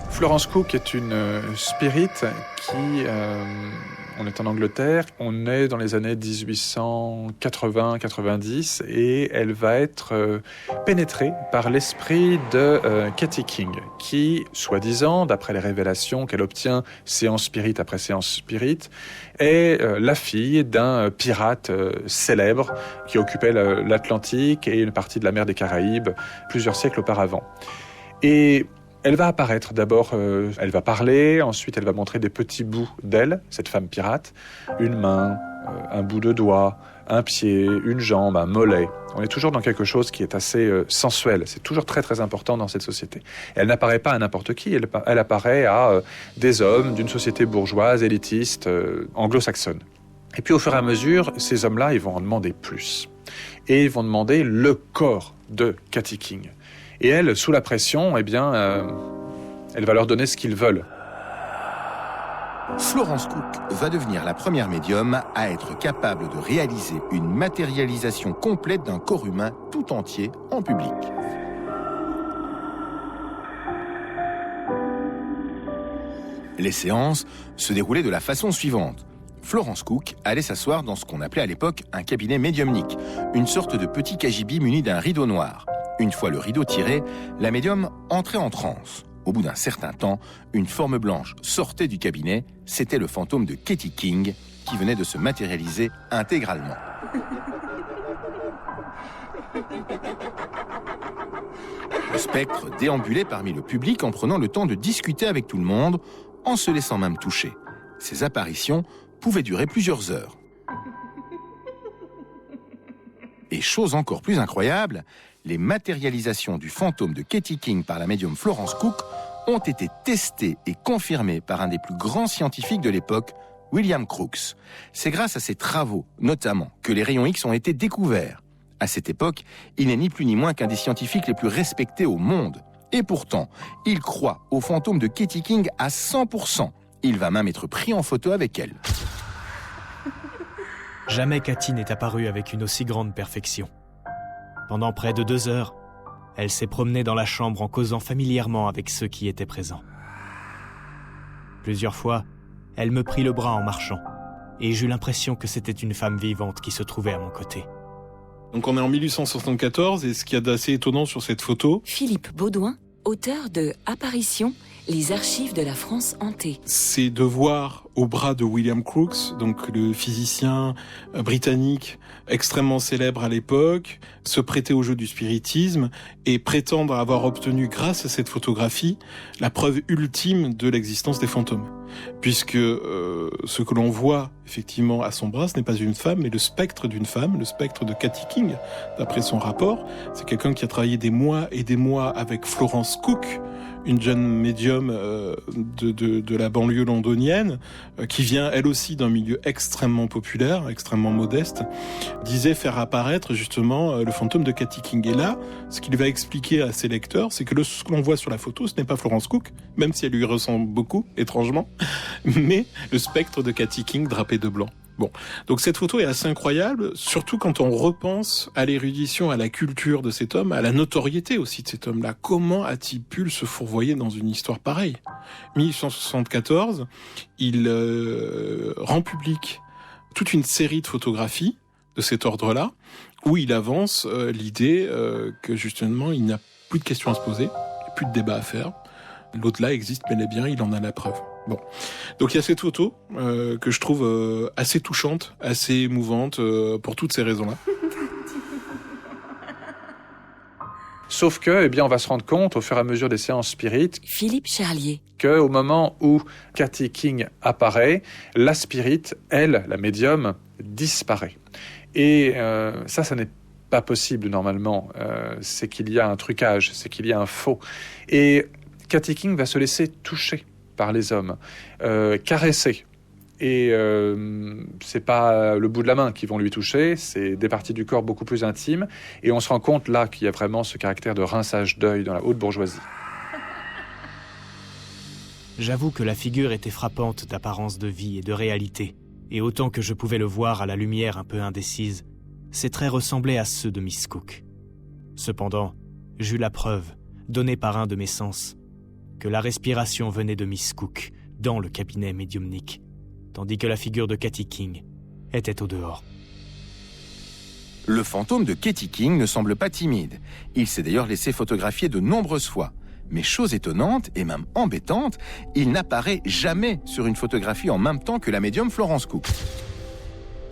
Florence Cook est une spirit qui... on est en Angleterre, on est dans les années 1880-90 et elle va être pénétrée par l'esprit de Katy King, qui, soi-disant, d'après les révélations qu'elle obtient séance spirit après séance spirit, est la fille d'un pirate célèbre qui occupait l'Atlantique et une partie de la mer des Caraïbes plusieurs siècles auparavant. Et elle va apparaître d'abord, elle va parler, ensuite elle va montrer des petits bouts d'elle, cette femme pirate, une main, un bout de doigt, un pied, une jambe, un mollet. On est toujours dans quelque chose qui est assez sensuel, c'est toujours très très important dans cette société. Et elle n'apparaît pas à n'importe qui, elle apparaît à des hommes d'une société bourgeoise, élitiste, anglo-saxonne. Et puis au fur et à mesure, ces hommes-là, ils vont en demander plus. Et ils vont demander le corps de Katy King. Et elle, sous la pression, elle va leur donner ce qu'ils veulent. Florence Cook va devenir la première médium à être capable de réaliser une matérialisation complète d'un corps humain tout entier en public. Les séances se déroulaient de la façon suivante. Florence Cook allait s'asseoir dans ce qu'on appelait à l'époque un cabinet médiumnique, une sorte de petit cagibi muni d'un rideau noir. Une fois le rideau tiré, la médium entrait en transe. Au bout d'un certain temps, une forme blanche sortait du cabinet. C'était le fantôme de Katy King qui venait de se matérialiser intégralement. Le spectre déambulait parmi le public en prenant le temps de discuter avec tout le monde, en se laissant même toucher. Ces apparitions pouvaient durer plusieurs heures. Et chose encore plus incroyable, les matérialisations du fantôme de Katy King par la médium Florence Cook ont été testées et confirmées par un des plus grands scientifiques de l'époque, William Crookes. C'est grâce à ses travaux, notamment, que les rayons X ont été découverts. À cette époque, il n'est ni plus ni moins qu'un des scientifiques les plus respectés au monde. Et pourtant, il croit au fantôme de Katy King à 100%. Il va même être pris en photo avec elle. Jamais Katy n'est apparue avec une aussi grande perfection. Pendant près de 2 heures, elle s'est promenée dans la chambre en causant familièrement avec ceux qui étaient présents. Plusieurs fois, elle me prit le bras en marchant, et j'eus l'impression que c'était une femme vivante qui se trouvait à mon côté. Donc on est en 1874, et ce qu'il y a d'assez étonnant sur cette photo... Philippe Baudouin, auteur de Apparition, les archives de la France hantée. C'est de voir au bras de William Crookes, donc le physicien britannique extrêmement célèbre à l'époque, se prêter au jeu du spiritisme et prétendre avoir obtenu grâce à cette photographie la preuve ultime de l'existence des fantômes. Puisque ce que l'on voit effectivement à son bras, ce n'est pas une femme, mais le spectre d'une femme, le spectre de Katy King, d'après son rapport. C'est quelqu'un qui a travaillé des mois et des mois avec Florence Cook, une jeune médium de la banlieue londonienne, qui vient elle aussi d'un milieu extrêmement populaire, extrêmement modeste, disait faire apparaître justement le fantôme de Katy King. Et là, ce qu'il va expliquer à ses lecteurs, c'est que ce que l'on voit sur la photo, ce n'est pas Florence Cook, même si elle lui ressemble beaucoup, étrangement, mais le spectre de Katy King drapé de blanc. Bon, donc cette photo est assez incroyable, surtout quand on repense à l'érudition, à la culture de cet homme, à la notoriété aussi de cet homme-là. Comment a-t-il pu se fourvoyer dans une histoire pareille ? 1874, il rend public toute une série de photographies de cet ordre-là, où il avance l'idée que justement il n'y a plus de questions à se poser, il n'y a plus de débat à faire. L'au-delà existe bel et bien, il en a la preuve. Bon, donc il y a cette photo que je trouve assez touchante, assez émouvante pour toutes ces raisons-là. Sauf que, on va se rendre compte au fur et à mesure des séances spirites, Philippe Charlier, qu'au moment où Katy King apparaît, la spirite, elle, la médium, disparaît. Et ça n'est pas possible normalement. C'est qu'il y a un trucage, c'est qu'il y a un faux. Et Katy King va se laisser toucher par les hommes, caresser. Et c'est pas le bout de la main qui vont lui toucher, c'est des parties du corps beaucoup plus intimes. Et on se rend compte là qu'il y a vraiment ce caractère de rinçage d'œil dans la haute bourgeoisie. J'avoue que la figure était frappante d'apparence de vie et de réalité. Et autant que je pouvais le voir à la lumière un peu indécise, ses traits ressemblaient à ceux de Miss Cook. Cependant, j'eus la preuve, donnée par un de mes sens, que la respiration venait de Miss Cook dans le cabinet médiumnique, tandis que la figure de Katy King était au dehors. Le fantôme de Katy King ne semble pas timide. Il s'est d'ailleurs laissé photographier de nombreuses fois. Mais chose étonnante et même embêtante, il n'apparaît jamais sur une photographie en même temps que la médium Florence Cook.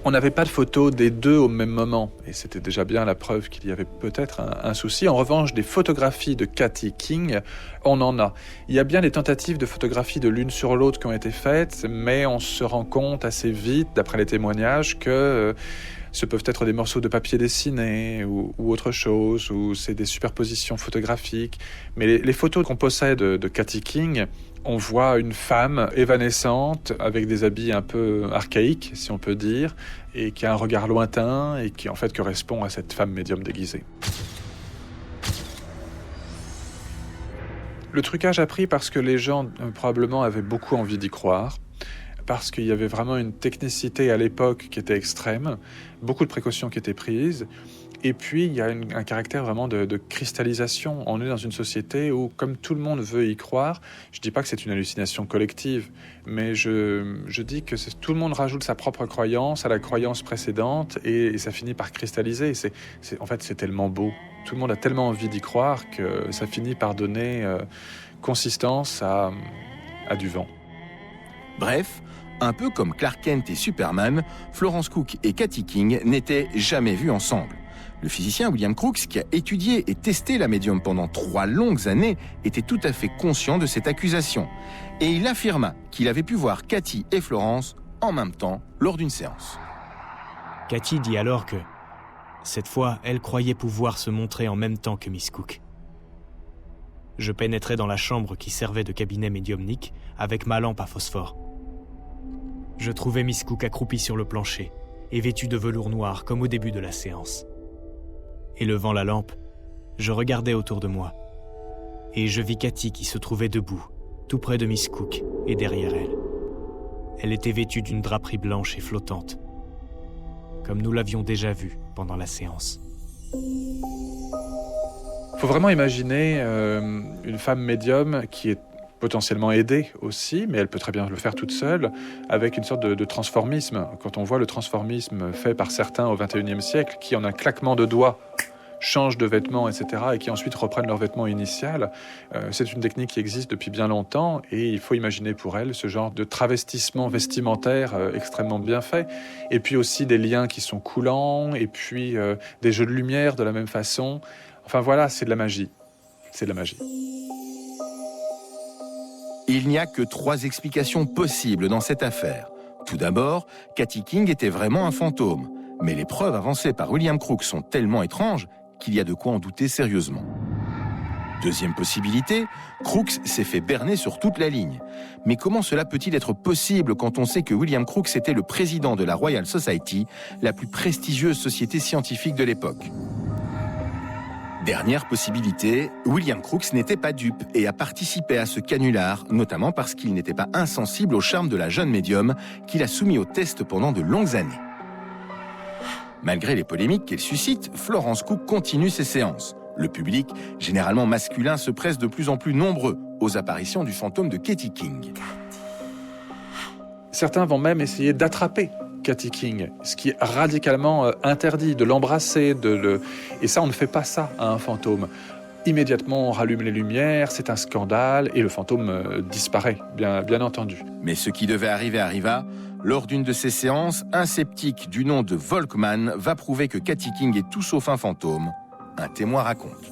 On n'avait pas de photos des deux au même moment, et c'était déjà bien la preuve qu'il y avait peut-être un souci. En revanche, des photographies de Katy King, on en a. Il y a bien des tentatives de photographie de l'une sur l'autre qui ont été faites, mais on se rend compte assez vite, d'après les témoignages, que ce peuvent être des morceaux de papier dessiné ou autre chose, ou c'est des superpositions photographiques. Mais les photos qu'on possède de Katy King, on voit une femme évanescente avec des habits un peu archaïques, si on peut dire, et qui a un regard lointain et qui en fait correspond à cette femme médium déguisée. Le trucage a pris parce que les gens probablement avaient beaucoup envie d'y croire, parce qu'il y avait vraiment une technicité à l'époque qui était extrême, beaucoup de précautions qui étaient prises. Et puis, il y a un caractère vraiment de cristallisation. On est dans une société où, comme tout le monde veut y croire, je ne dis pas que c'est une hallucination collective, mais je dis que tout le monde rajoute sa propre croyance à la croyance précédente et ça finit par cristalliser. En fait, c'est tellement beau. Tout le monde a tellement envie d'y croire que ça finit par donner consistance à du vent. Bref, un peu comme Clark Kent et Superman, Florence Cook et Katy King n'étaient jamais vus ensemble. Le physicien William Crookes, qui a étudié et testé la médium pendant 3 longues années, était tout à fait conscient de cette accusation. Et il affirma qu'il avait pu voir Katy et Florence en même temps lors d'une séance. Katy dit alors que, cette fois, elle croyait pouvoir se montrer en même temps que Miss Cook. Je pénétrai dans la chambre qui servait de cabinet médiumnique avec ma lampe à phosphore. Je trouvais Miss Cook accroupie sur le plancher et vêtue de velours noir comme au début de la séance. Élevant la lampe, je regardais autour de moi et je vis Katy qui se trouvait debout, tout près de Miss Cook et derrière elle. Elle était vêtue d'une draperie blanche et flottante, comme nous l'avions déjà vue pendant la séance. Il faut vraiment imaginer une femme médium qui est potentiellement aidée aussi, mais elle peut très bien le faire toute seule, avec une sorte de transformisme. Quand on voit le transformisme fait par certains au XXIe siècle, qui en un claquement de doigts changent de vêtements, etc., et qui ensuite reprennent leur vêtement initial. C'est une technique qui existe depuis bien longtemps, et il faut imaginer pour elle ce genre de travestissement vestimentaire extrêmement bien fait, et puis aussi des liens qui sont coulants, et puis des jeux de lumière de la même façon. Enfin voilà, c'est de la magie. C'est de la magie. Il n'y a que 3 explications possibles dans cette affaire. Tout d'abord, Katy King était vraiment un fantôme. Mais les preuves avancées par William Crookes sont tellement étranges qu'il y a de quoi en douter sérieusement. Deuxième possibilité, Crookes s'est fait berner sur toute la ligne. Mais comment cela peut-il être possible quand on sait que William Crookes était le président de la Royal Society, la plus prestigieuse société scientifique de l'époque ? Dernière possibilité, William Crookes n'était pas dupe et a participé à ce canular, notamment parce qu'il n'était pas insensible au charme de la jeune médium qu'il a soumis au test pendant de longues années. Malgré les polémiques qu'elle suscite, Florence Cook continue ses séances. Le public, généralement masculin, se presse de plus en plus nombreux aux apparitions du fantôme de Katy King. Certains vont même essayer d'attraper Katy King, ce qui est radicalement interdit, de l'embrasser, et ça, on ne fait pas ça à un fantôme. Immédiatement, on rallume les lumières, c'est un scandale, et le fantôme disparaît, bien entendu. Mais ce qui devait arriver arriva. Lors d'une de ces séances, un sceptique du nom de Volkmann va prouver que Katy King est tout sauf un fantôme. Un témoin raconte.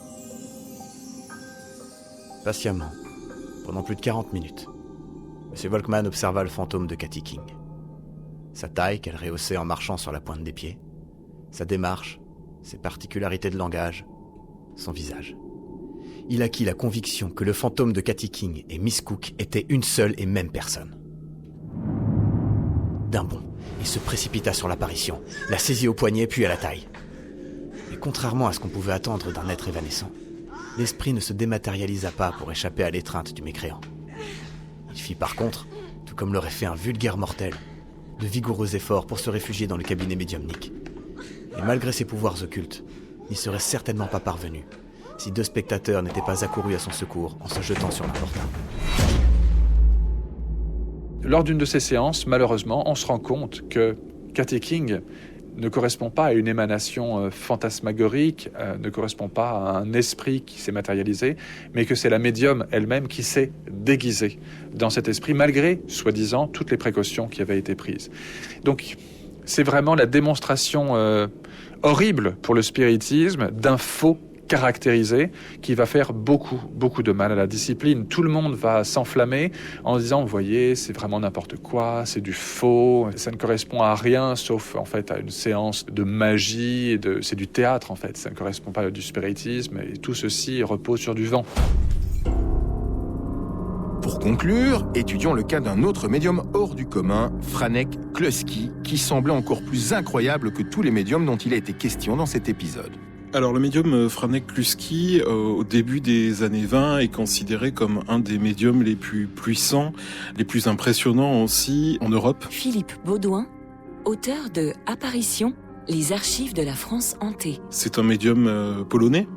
Patiemment, pendant plus de 40 minutes, M. Volkmann observa le fantôme de Katy King. Sa taille qu'elle rehaussait en marchant sur la pointe des pieds, sa démarche, ses particularités de langage, son visage. Il acquit la conviction que le fantôme de Katy King et Miss Cook étaient une seule et même personne. D'un bond, il se précipita sur l'apparition, la saisit au poignet puis à la taille. Mais contrairement à ce qu'on pouvait attendre d'un être évanescent, l'esprit ne se dématérialisa pas pour échapper à l'étreinte du mécréant. Il fit par contre, tout comme l'aurait fait un vulgaire mortel, de vigoureux efforts pour se réfugier dans le cabinet médiumnique. Et malgré ses pouvoirs occultes, n'y serait certainement pas parvenu si 2 spectateurs n'étaient pas accourus à son secours en se jetant sur l'importun. Lors d'une de ces séances, malheureusement, on se rend compte que Katy King ne correspond pas à une émanation fantasmagorique, ne correspond pas à un esprit qui s'est matérialisé, mais que c'est la médium elle-même qui s'est déguisée dans cet esprit, malgré, soi-disant, toutes les précautions qui avaient été prises. Donc, c'est vraiment la démonstration horrible pour le spiritisme d'un faux caractérisé qui va faire beaucoup de mal à la discipline. Tout le monde va s'enflammer en disant, vous voyez, c'est vraiment n'importe quoi, c'est du faux, ça ne correspond à rien sauf en fait à une séance de magie, c'est du théâtre en fait, ça ne correspond pas à du spiritisme et tout ceci repose sur du vent. Pour conclure, étudions le cas d'un autre médium hors du commun, Franek Kluski, qui semblait encore plus incroyable que tous les médiums dont il a été question dans cet épisode. Alors le médium Franek Kluski, au début des années 20, est considéré comme un des médiums les plus puissants, les plus impressionnants aussi en Europe. Philippe Baudouin, auteur de Apparition, les archives de la France hantée. C'est un médium polonais.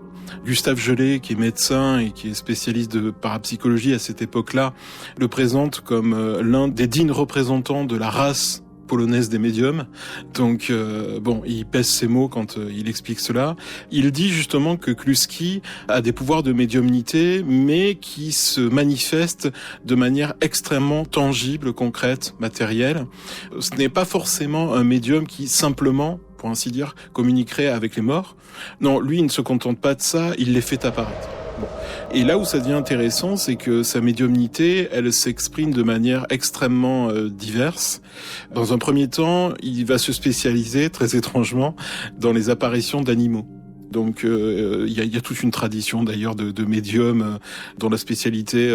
Gustave Gelé, qui est médecin et qui est spécialiste de parapsychologie à cette époque-là, le présente comme l'un des dignes représentants de la race polonaise des médiums. Donc, il pèse ses mots quand il explique cela. Il dit justement que Kluski a des pouvoirs de médiumnité, mais qui se manifestent de manière extrêmement tangible, concrète, matérielle. Ce n'est pas forcément un médium qui simplement, pour ainsi dire, communiquerait avec les morts. Non, lui, il ne se contente pas de ça, il les fait apparaître. Bon. Et là où ça devient intéressant, c'est que sa médiumnité, elle s'exprime de manière extrêmement diverse. Dans un premier temps, il va se spécialiser, très étrangement, dans les apparitions d'animaux. Donc il y a toute une tradition d'ailleurs de médiums dont la spécialité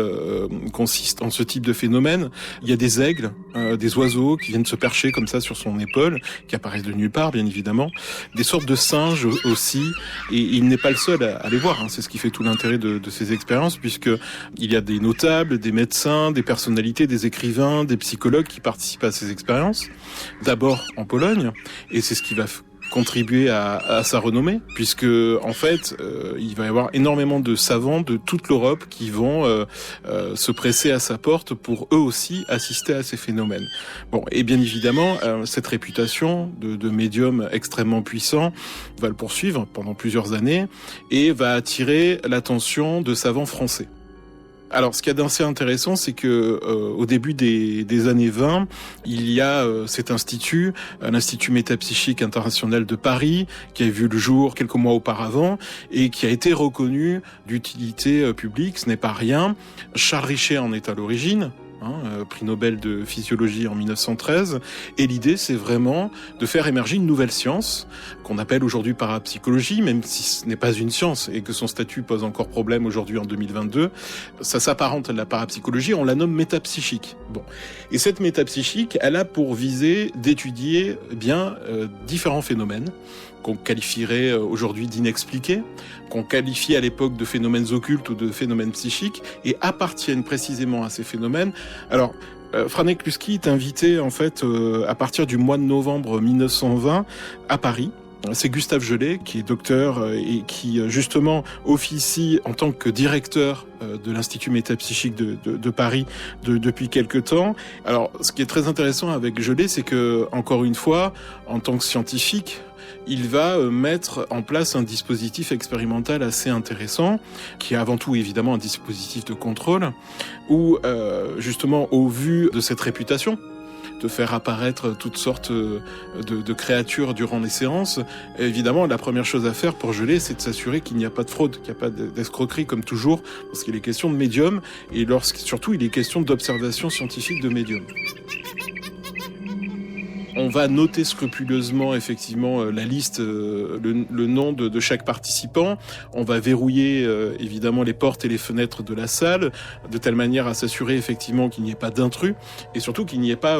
consiste en ce type de phénomène. Il y a des aigles, des oiseaux qui viennent se percher comme ça sur son épaule, qui apparaissent de nulle part bien évidemment. Des sortes de singes aussi, et il n'est pas le seul à les voir. C'est ce qui fait tout l'intérêt de ces expériences, puisque il y a des notables, des médecins, des personnalités, des écrivains, des psychologues qui participent à ces expériences. D'abord en Pologne, et c'est ce qui va contribuer à sa renommée, puisque en fait, il va y avoir énormément de savants de toute l'Europe qui vont se presser à sa porte pour eux aussi assister à ces phénomènes. Bon, et bien évidemment, cette réputation de médium extrêmement puissant va le poursuivre pendant plusieurs années et va attirer l'attention de savants français. Alors, ce qu'il y a d'assez intéressant, c'est que au début des années 20, il y a cet institut, l'Institut métapsychique international de Paris, qui a vu le jour quelques mois auparavant et qui a été reconnu d'utilité publique. Ce n'est pas rien. Charles Richet en est à l'origine. Prix Nobel de physiologie en 1913, et l'idée c'est vraiment de faire émerger une nouvelle science qu'on appelle aujourd'hui parapsychologie, même si ce n'est pas une science et que son statut pose encore problème aujourd'hui en 2022. Ça s'apparente à la parapsychologie, on la nomme métapsychique. Bon, et cette métapsychique, elle a pour visée d'étudier différents phénomènes qu'on qualifierait aujourd'hui d'inexpliqués, qu'on qualifiait à l'époque de phénomènes occultes ou de phénomènes psychiques, et appartiennent précisément à ces phénomènes. Alors, Franek Kluski est invité en fait à partir du mois de novembre 1920 à Paris. C'est Gustave Gelé, qui est docteur et qui justement officie en tant que directeur de l'Institut métapsychique de Paris depuis quelque temps. Alors, ce qui est très intéressant avec Gelé, c'est que, encore une fois, en tant que scientifique, il va mettre en place un dispositif expérimental assez intéressant, qui est avant tout évidemment un dispositif de contrôle, où justement au vu de cette réputation, de faire apparaître toutes sortes de créatures durant les séances, évidemment la première chose à faire pour Gelé, c'est de s'assurer qu'il n'y a pas de fraude, qu'il n'y a pas d'escroquerie comme toujours, lorsqu'il est question de médium, et surtout il est question d'observation scientifique de médium. On va noter scrupuleusement effectivement la liste, le nom de chaque participant. On va verrouiller évidemment les portes et les fenêtres de la salle, de telle manière à s'assurer effectivement qu'il n'y ait pas d'intrus et surtout qu'il n'y ait pas,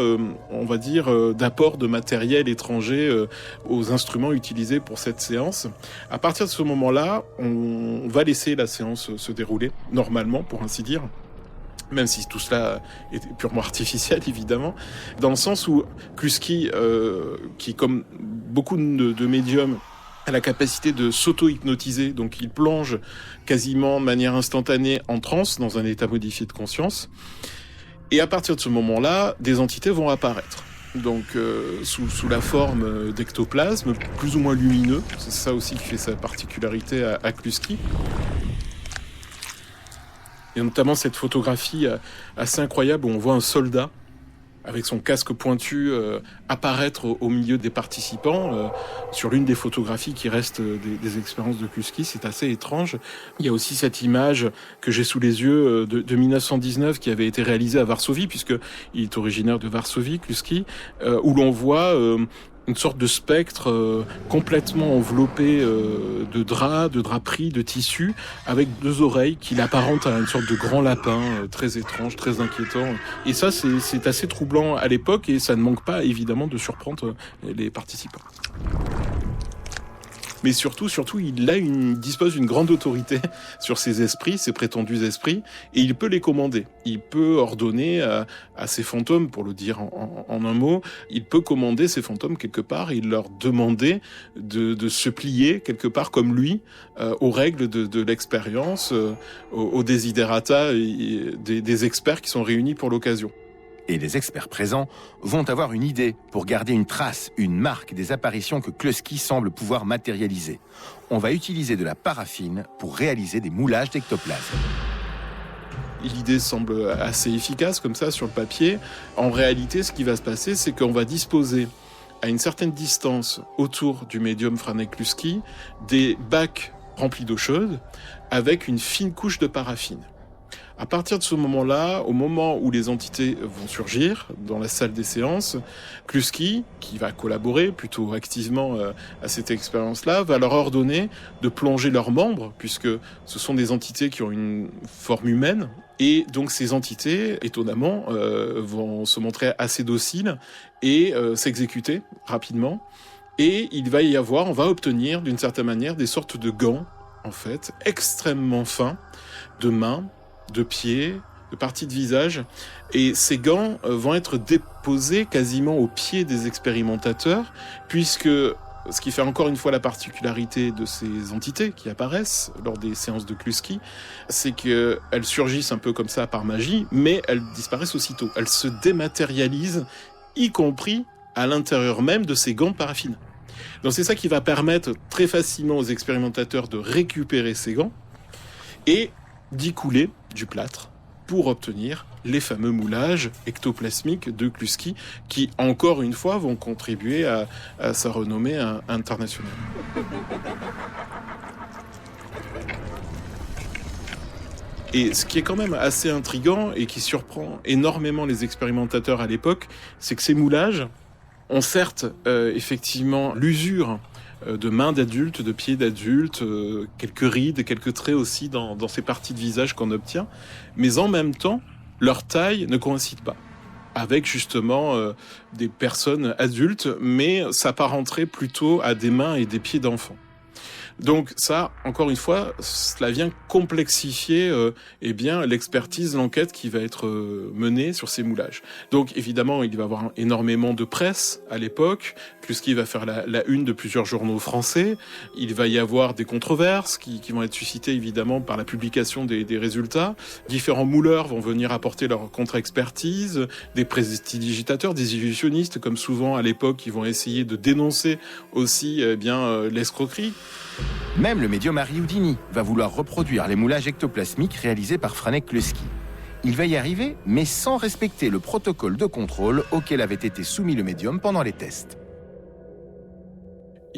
on va dire, d'apport de matériel étranger aux instruments utilisés pour cette séance. À partir de ce moment-là, on va laisser la séance se dérouler normalement, pour ainsi dire. Même si tout cela est purement artificiel, évidemment, dans le sens où Kluski, qui comme beaucoup de médiums, a la capacité de s'auto-hypnotiser, donc il plonge quasiment de manière instantanée en transe, dans un état modifié de conscience, et à partir de ce moment-là, des entités vont apparaître. Donc sous la forme d'ectoplasme, plus ou moins lumineux, c'est ça aussi qui fait sa particularité à Kluski. Et notamment cette photographie assez incroyable où on voit un soldat avec son casque pointu apparaître au milieu des participants sur l'une des photographies qui restent des expériences de Kluski. C'est assez étrange. Il y a aussi cette image que j'ai sous les yeux de 1919 qui avait été réalisée à Varsovie, puisqu'il est originaire de Varsovie, Kluski, où l'on voit une sorte de spectre complètement enveloppé de draperies, de tissus, avec deux oreilles qui l'apparentent à une sorte de grand lapin très étrange, très inquiétant. Et ça, c'est assez troublant à l'époque et ça ne manque pas évidemment de surprendre les participants. Mais surtout, il dispose d'une grande autorité sur ses esprits, ses prétendus esprits, et il peut les commander. Il peut ordonner à ses fantômes, pour le dire en un mot, il peut commander ces fantômes quelque part et leur demander de se plier quelque part comme lui aux règles de l'expérience, aux desiderata des experts qui sont réunis pour l'occasion. Et les experts présents vont avoir une idée pour garder une trace, une marque des apparitions que Kluski semble pouvoir matérialiser. On va utiliser de la paraffine pour réaliser des moulages d'ectoplasme. L'idée semble assez efficace comme ça sur le papier. En réalité, ce qui va se passer, c'est qu'on va disposer à une certaine distance autour du médium Franek Kluski des bacs remplis d'eau chaude avec une fine couche de paraffine. À partir de ce moment-là, au moment où les entités vont surgir dans la salle des séances, Kluski, qui va collaborer plutôt activement à cette expérience-là, va leur ordonner de plonger leurs membres, puisque ce sont des entités qui ont une forme humaine, et donc ces entités, étonnamment, vont se montrer assez dociles et s'exécuter rapidement. Et on va obtenir d'une certaine manière des sortes de gants, en fait, extrêmement fins, de mains, de pieds, de parties de visage, et ces gants vont être déposés quasiment aux pieds des expérimentateurs, puisque ce qui fait encore une fois la particularité de ces entités qui apparaissent lors des séances de Kluski, c'est qu'elles surgissent un peu comme ça par magie, mais elles disparaissent aussitôt. Elles se dématérialisent, y compris à l'intérieur même de ces gants de paraffine. Donc c'est ça qui va permettre très facilement aux expérimentateurs de récupérer ces gants et d'y couler du plâtre pour obtenir les fameux moulages ectoplasmiques de Kluski qui, encore une fois, vont contribuer à sa renommée internationale. Et ce qui est quand même assez intriguant et qui surprend énormément les expérimentateurs à l'époque, c'est que ces moulages ont certes effectivement l'usure de mains d'adultes, de pieds d'adultes, quelques rides, quelques traits aussi dans ces parties de visage qu'on obtient, mais en même temps, leur taille ne coïncide pas avec justement des personnes adultes, mais s'apparenterait plutôt à des mains et des pieds d'enfants. Donc ça, encore une fois, cela vient complexifier l'expertise, l'enquête qui va être menée sur ces moulages. Donc évidemment, il va y avoir énormément de presse à l'époque, puisqu'il va faire la une de plusieurs journaux français. Il va y avoir des controverses qui vont être suscitées évidemment par la publication des résultats. Différents mouleurs vont venir apporter leur contre-expertise, des prestidigitateurs, des illusionnistes, comme souvent à l'époque, qui vont essayer de dénoncer aussi l'escroquerie. Même le médium Harry Houdini va vouloir reproduire les moulages ectoplasmiques réalisés par Franek Kluski. Il va y arriver, mais sans respecter le protocole de contrôle auquel avait été soumis le médium pendant les tests.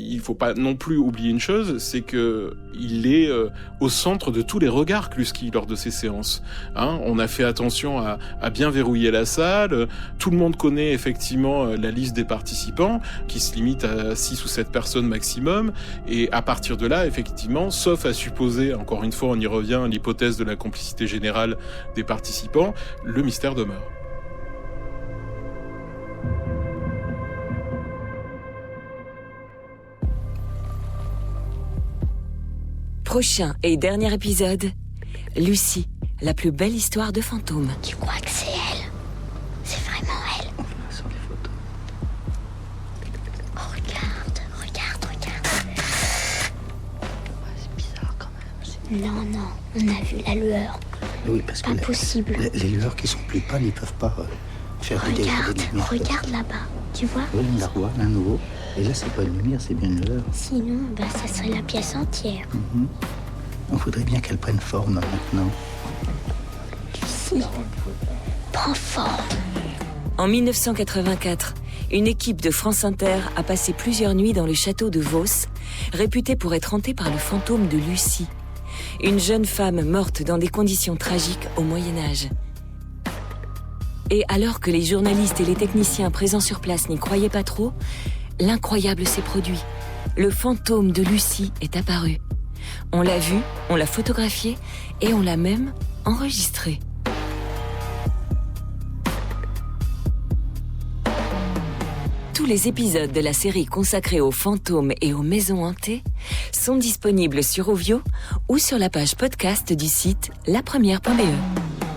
Il ne faut pas non plus oublier une chose, c'est qu'il est au centre de tous les regards Kluski lors de ces séances. On a fait attention à bien verrouiller la salle. Tout le monde connaît effectivement la liste des participants, qui se limite à 6 ou 7 personnes maximum. Et à partir de là, effectivement, sauf à supposer, encore une fois, on y revient, l'hypothèse de la complicité générale des participants, le mystère demeure. Prochain et dernier épisode, Lucie, la plus belle histoire de fantôme. Tu crois que c'est elle? C'est vraiment elle? On voit sur les photos. Oh, regarde. Ouais, c'est bizarre quand même. Non, on a vu la lueur. Oui, parce que Impossible. les lueurs qui sont plus pâles, ils peuvent pas faire des lumières. Regarde là-bas, tu vois? Oui, on la voit, à nouveau. Et là, c'est pas une lumière, c'est bien une lueur. Sinon, ça serait la pièce entière. On voudrait bien qu'elle prenne forme maintenant. Lucie, prends forme. En 1984, une équipe de France Inter a passé plusieurs nuits dans le château de Vos, réputé pour être hanté par le fantôme de Lucie, une jeune femme morte dans des conditions tragiques au Moyen-Âge. Et alors que les journalistes et les techniciens présents sur place n'y croyaient pas trop, l'incroyable s'est produit. Le fantôme de Lucie est apparu. On l'a vu, on l'a photographié et on l'a même enregistré. Tous les épisodes de la série consacrée aux fantômes et aux maisons hantées sont disponibles sur Ovio ou sur la page podcast du site lapremière.be.